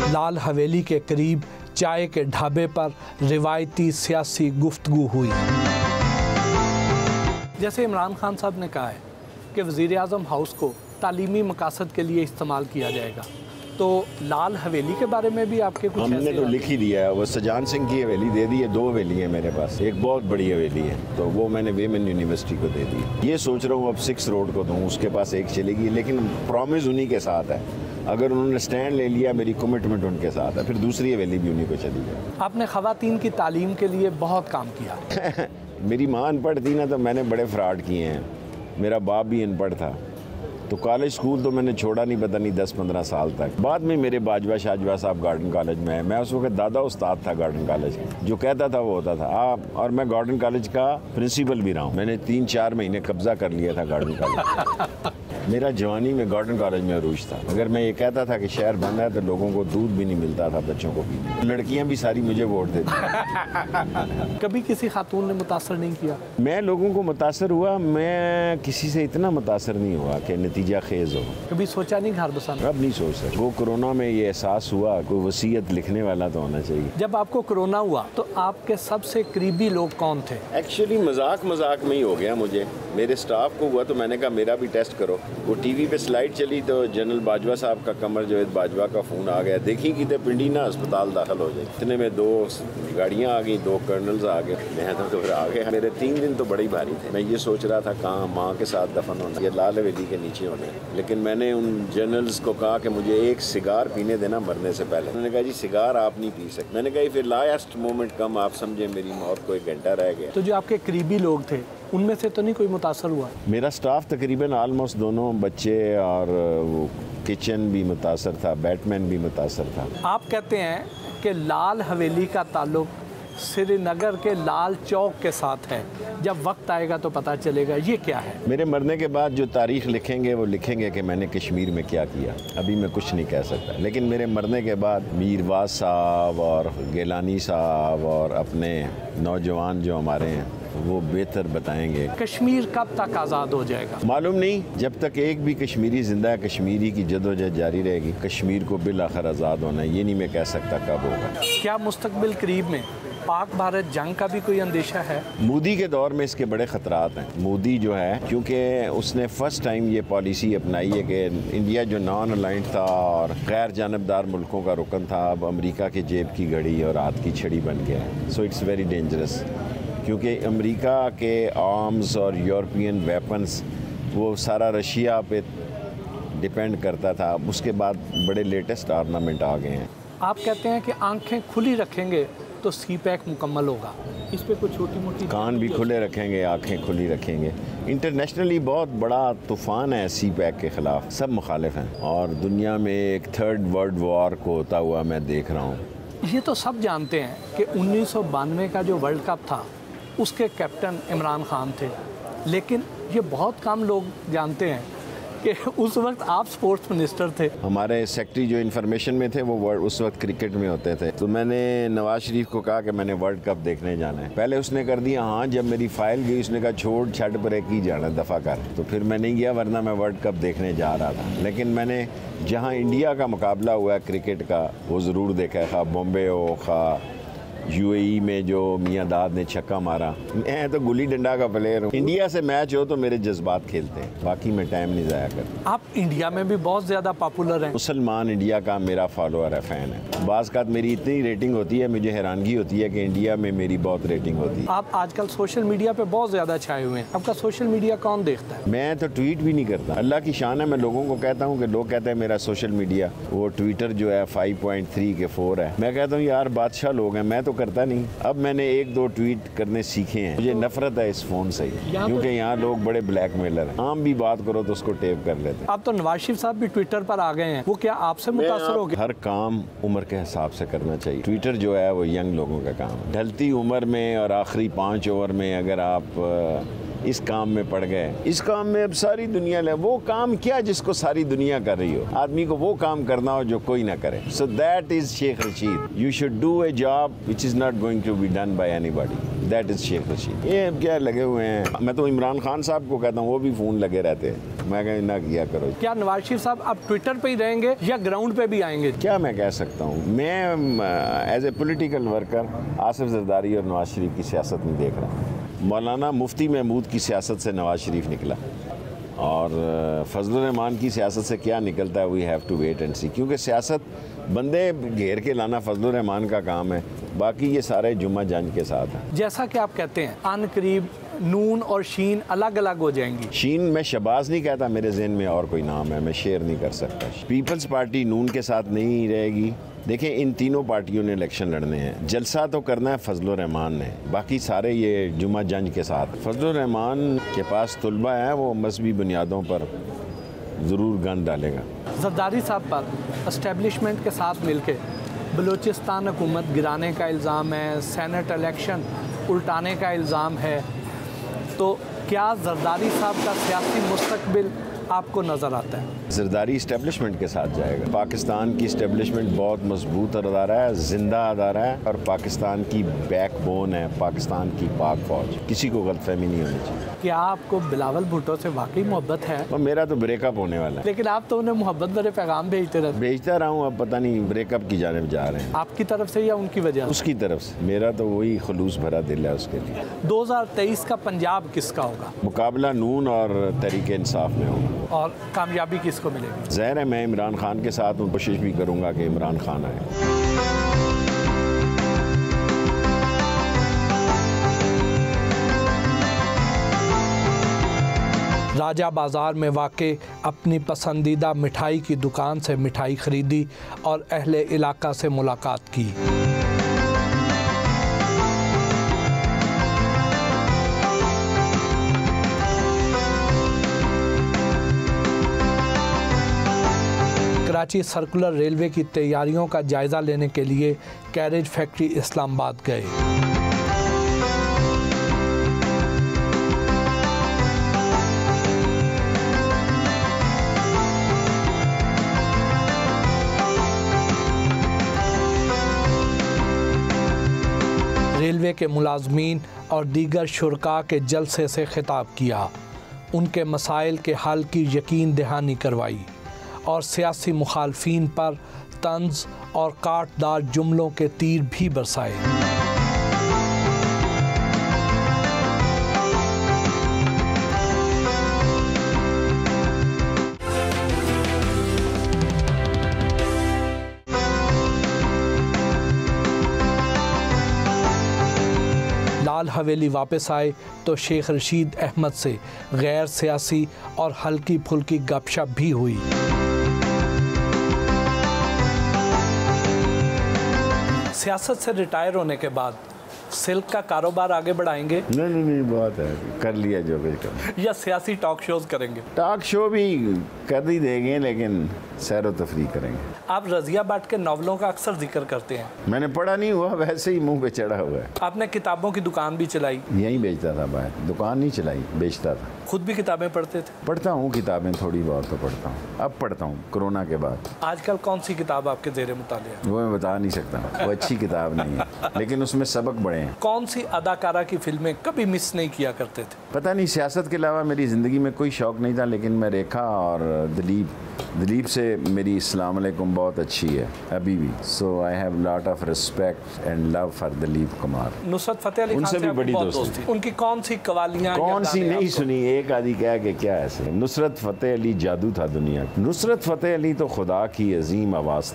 लाल हवेली के करीब चाय के ढाबे पर रिवायती सियासी गुफ्तगू हुई। जैसे इमरान खान साहब ने कहा है कि वज़ीर-ए-आज़म हाउस को तालीमी मकासद के लिए इस्तेमाल किया जाएगा, तो लाल हवेली के बारे में भी आपके कुछ हमने तो लिख ही दिया है। वो सजान सिंह की हवेली दे दी है, 2 हवेली है मेरे पास, एक बहुत बड़ी हवेली है तो वो मैंने वेमेन यूनिवर्सिटी को दे दी। ये सोच रहा हूँ अब 6 रोड को दूँ, उसके पास एक चलेगी, लेकिन प्रॉमिस उन्हीं के साथ है। अगर उन्होंने स्टैंड ले लिया, मेरी कमिटमेंट उनके साथ है, फिर दूसरी हवेली भी उन्हीं को चली जाए। आपने ख़वातीन की तालीम के लिए बहुत काम किया। मेरी माँ अनपढ़ थी ना, तो मैंने बड़े फ्रॉड किए हैं। मेरा बाप भी अनपढ़ था, तो कॉलेज स्कूल तो मैंने छोड़ा नहीं, पता नहीं 10-15 साल तक। बाद में मेरे बाजवा शाहजवा साहब गार्डन कॉलेज में है, मैं उस वक्त दादा उस्ताद था गार्डन कॉलेज, जो कहता था वो होता था। और मैं गार्डन कॉलेज का प्रिंसिपल भी रहा हूँ। मैंने 3-4 महीने कब्जा कर लिया था गार्डन कॉलेज। मेरा जवानी में गार्डन कॉलेज में अरूज था। अगर मैं ये कहता था कि शहर बंद है तो लोगों को दूध भी नहीं मिलता था बच्चों को पीने। लड़कियां भी सारी मुझे वोट देती। कभी किसी खातून ने मुतासर नहीं किया? मैं लोगों को मुतासर हुआ, मैं किसी से इतना मुतासर नहीं हुआ कि नतीजा खेज हो। कभी सोचा नहीं घर बसाना? अब नहीं सोच सकता। वो कोरोना में ये एहसास हुआ, कोई वसीयत लिखने वाला तो होना चाहिए। जब आपको कोरोना हुआ तो आपके सबसे करीबी लोग कौन थे? एक्चुअली मजाक में ही हो गया मुझे। मेरे स्टाफ को हुआ तो मैंने कहा मेरा भी टेस्ट करो। वो टीवी पे स्लाइड चली तो जनरल बाजवा साहब का, कमर जावेद बाजवा का फ़ोन आ गया, देखी कि तो पिंडी ना अस्पताल दाखिल हो जाए। इतने में 2 गाड़ियाँ आ गई, 2 कर्नल्स आ गए, मैं तो फिर आ गया। मेरे 3 दिन तो बड़े ही भारी थे। मैं ये सोच रहा था कहाँ माँ के साथ दफन होना, ये लाल हवेली के नीचे होना है। लेकिन मैंने उन जनरल्स को कहा कि मुझे एक सिगार पीने देना मरने से पहले। उन्होंने कहा जी सिगार आप नहीं पी सकते। मैंने कहा फिर लास्ट मोमेंट कम, आप समझे मेरी मौत को 1 घंटा रह गया। तो जो आपके करीबी लोग थे उनमें से तो नहीं कोई मुतासर हुआ? मेरा स्टाफ तकरीबन ऑलमोस्ट, दोनों बच्चे और वो किचन भी मुतासर था, बैटमैन भी मुतासर था। आप कहते हैं कि लाल हवेली का ताल्लुक श्रीनगर के लाल चौक के साथ है, जब वक्त आएगा तो पता चलेगा, ये क्या है? मेरे मरने के बाद जो तारीख लिखेंगे वो लिखेंगे कि मैंने कश्मीर में क्या किया। अभी मैं कुछ नहीं कह सकता, लेकिन मेरे मरने के बाद मीरवाज साहब और गिलानी साहब और अपने नौजवान जो हमारे हैं वो बेहतर बताएंगे। कश्मीर कब तक आज़ाद हो जाएगा? मालूम नहीं, जब तक एक भी कश्मीरी जिंदा है, कश्मीरी की जदोजहद जारी रहेगी। कश्मीर को बिल आखिर आज़ाद होना है, ये नहीं मैं कह सकता कब होगा। क्या मुस्तकबिल करीब में पाक भारत जंग का भी कोई अंदेशा है? मोदी के दौर में इसके बड़े ख़तरात हैं। मोदी जो है, क्योंकि उसने फर्स्ट टाइम ये पॉलिसी अपनाई है कि इंडिया जो नॉन अलाइंड था और गैर जानबदार मुल्कों का रुकन था, अब अमेरिका के जेब की घड़ी और हाथ की छड़ी बन गया है। सो इट्स वेरी डेंजरस, क्योंकि अमेरिका के आर्म्स और यूरोपियन वेपन्स वो सारा रशिया पे डिपेंड करता था। उसके बाद बड़े लेटेस्ट आर्मामेंट आ गए हैं। आप कहते हैं कि आंखें खुली रखेंगे तो CPEC मुकम्मल होगा, इस पे कुछ छोटी मोटी? कान भी खुले रखेंगे, आंखें खुली रखेंगे। इंटरनेशनली बहुत बड़ा तूफ़ान है CPEC के ख़िलाफ़, सब मुखालिफ हैं और दुनिया में एक 3rd वर्ल्ड वॉर को होता हुआ मैं देख रहा हूँ। ये तो सब जानते हैं कि 1992 का जो वर्ल्ड कप था उसके कैप्टन इमरान खान थे, लेकिन ये बहुत कम लोग जानते हैं कि उस वक्त आप स्पोर्ट्स मिनिस्टर थे। हमारे सेक्रेटरी जो इन्फॉर्मेशन में थे वो उस वक्त क्रिकेट में होते थे। तो मैंने नवाज शरीफ को कहा कि मैंने वर्ल्ड कप देखने जाना है। पहले उसने कर दिया हाँ, जब मेरी फाइल गई उसने कहा छोड़ छट पर ही जाना, दफ़ा कर। तो फिर मैं नहीं गया, वरना मैं वर्ल्ड कप देखने जा रहा था। लेकिन मैंने जहाँ इंडिया का मुकाबला हुआ है क्रिकेट का वो ज़रूर देखा है, खा बॉम्बे हो, खा UAE में जो मियाँ दाद ने छक्का मारा। मैं तो गुल्ली डंडा का प्लेयर हूँ। इंडिया से मैच हो तो मेरे जज्बात खेलते हैं, बाकी मैं टाइम नहीं ज़ाया करता। आप इंडिया में भी बहुत ज़्यादा पॉपुलर हैं। मुसलमान इंडिया का मेरा फॉलोअर है, फ़ैन है। बाज़ का मेरी इतनी रेटिंग होती है, मुझे हैरानगी होती है कि इंडिया में मेरी बहुत रेटिंग होती है। आप आजकल सोशल मीडिया पे बहुत ज़्यादा छाए हुए हैं, आपका सोशल मीडिया कौन देखता है? मैं तो ट्वीट भी नहीं करता, अल्लाह की शान है। मैं लोगों को कहता हूँ कि लोग कहते हैं मेरा सोशल मीडिया, वो ट्विटर जो है 5.3 के 4 है। मैं कहता हूँ यार बादशाह लोग हैं, मैं तो करता नहीं। अब मैंने 1-2 ट्वीट करने सीखे हैं। मुझे नफरत है इस फ़ोन से, क्योंकि यहाँ लोग बड़े ब्लैकमेलर हैं। आम भी बात करो तो उसको टेप कर लेते हैं। अब तो नवाज शरीफ साहब भी ट्विटर पर आ गए हैं, वो क्या आपसे मुतासर हो गए? हर काम उम्र के हिसाब से करना चाहिए। ट्विटर जो है वो यंग लोगों का काम है। ढलती उम्र में और आखिरी 5 ओवर में अगर आप इस काम में पड़ गए, इस काम में अब सारी दुनिया ले। वो काम क्या जिसको सारी दुनिया कर रही हो, आदमी को वो काम करना हो जो कोई ना करे। So that is Sheikh Rashid. You should do a job which is not going to be done by anybody, that is Sheikh Rashid. ये क्या लगे हुए हैं, मैं तो इमरान खान साहब को कहता हूँ, वो भी फोन लगे रहते हैं, मैं कहीं ना किया करो। क्या नवाज शरीफ साहब अब ट्विटर पे ही रहेंगे या ग्राउंड पे भी आएंगे? क्या मैं कह सकता हूँ, मैं as a political worker Asif Zardari और नवाज शरीफ की सियासत नहीं देख रहा। मौलाना मुफ्ती महमूद की सियासत से नवाज शरीफ निकला, और फजलुर रहमान की सियासत से क्या निकलता है, we have to wait and see. क्योंकि सियासत बंदे घेर के लाना फजलुर रहमान का काम है, बाकी ये सारे जुम्मा जंज के साथ हैं। जैसा कि आप कहते हैं आन करीब नून और शीन अलग अलग हो जाएंगी। शीन मैं शबाज नहीं कहता, मेरे जहन में और कोई नाम है, मैं शेयर नहीं कर सकता। पीपल्स पार्टी नून के साथ नहीं रहेगी। देखें, इन तीनों पार्टियों ने इलेक्शन लड़ने हैं, जलसा तो करना है फजलुर रहमान ने, बाकी सारे ये जुम्मा जंज के साथ। फजलुर रहमान के पास तुलबा है, वो मजहबी बुनियादों पर ज़रूर गंद डालेगा। जरदारी साहब पर एस्टेब्लिशमेंट के साथ मिलके बलूचिस्तान हुकूमत गिराने का इल्ज़ाम है, सेनेट इलेक्शन उल्टाने का इल्ज़ाम है, तो क्या जरदारी साहब का सियासी मुस्तकबिल आपको नज़र आता है? जरदारी इस्टेब्लिशमेंट के साथ जाएगा। पाकिस्तान की इस्टेब्लिशमेंट बहुत मजबूत अदारा है, जिंदा अदारा है, और पाकिस्तान की बैकबोन है, पाकिस्तान की पाक फौज। किसी को गलतफहमी नहीं होनी चाहिए। क्या आपको बिलावल भुट्टो से वाकई मोहब्बत है? और मेरा तो ब्रेकअप होने वाला है। लेकिन आप तो उन्हें मोहब्बत भरे पैगाम भेजते रहते। भेजता रहा हूँ, अब पता नहीं ब्रेकअप की जानिब जा रहे हैं। आपकी तरफ से या उनकी वजह? उसकी तरफ से। मेरा तो वही खलूस भरा दिल है उसके लिए। 2023 का पंजाब किसका होगा? मुकाबला नून और तहरीक इंसाफ में होगा। और कामयाबी किसको मिलेगी? ज़ाहिर है मैं इमरान खान के साथ हूँ, कोशिश भी करूँगा कि इमरान खान आए। राजा बाज़ार में वाक़े अपनी पसंदीदा मिठाई की दुकान से मिठाई ख़रीदी और अहले इलाका से मुलाकात की। कराची सर्कुलर रेलवे की तैयारियों का जायज़ा लेने के लिए कैरेज फैक्ट्री इस्लामाबाद गए। रेलवे के मुलाजमीन और दीगर शुरका के जलसे से खिताब किया, उनके मसाइल के हल की यकीन दहानी करवाई और सियासी मुखालफीन पर तंज और काटदार जुमलों के तीर भी बरसाए। लाल हवेली वापस आए तो शेख रशीद अहमद से गैर सियासी और हल्की फुल्की गपशप भी हुई। सियासत से रिटायर होने के बाद सिल्क का कारोबार आगे बढ़ाएंगे? नहीं, बहुत है, कर लिया जो कुछ कर। या सियासी टॉक शोज करेंगे? टॉक शो भी कर ही देंगे, लेकिन सैर व तफरीह करेंगे। आप रज़िया भट्ट के नावलों का अक्सर जिक्र करते हैं। मैंने पढ़ा नहीं हुआ, वैसे ही मुंह पे चढ़ा हुआ है। आपने किताबों की दुकान भी चलाई? यहीं बेचता था बाहर, दुकान नहीं चलाई, बेचता था। खुद भी किताबें पढ़ते थे? पढ़ता हूँ किताबें, थोड़ी बहुत तो पढ़ता हूँ, अब पढ़ता हूँ कोरोना के बाद। आजकल कौन सी किताब आपके ज़ेरे मुतालिया? वो मैं बता नहीं सकता, वो अच्छी किताब नहीं है, लेकिन उसमें सबक बड़े हैं। कौन सी अदाकारा की फिल्में कभी मिस नहीं किया करते थे? पता नहीं, सियासत के अलावा मेरी ज़िंदगी में कोई शौक़ नहीं था, लेकिन मैं रेखा और दिलीप से मेरी अस्सलाम वालेकुम बहुत अच्छी है अभी भी। So I have lot of respect and love for Dilip Kumar. Nusrat Fateh Ali Khan उनसे भी बड़ी दोस्ती। उनकी कौन सी कवालियाँ, कौन सी नहीं सुनी? एक आदि कह के क्या ऐसे। नुसरत फतेह अली जादू था दुनिया। नुसरत फतेह अली तो खुदा की अजीम आवाज़।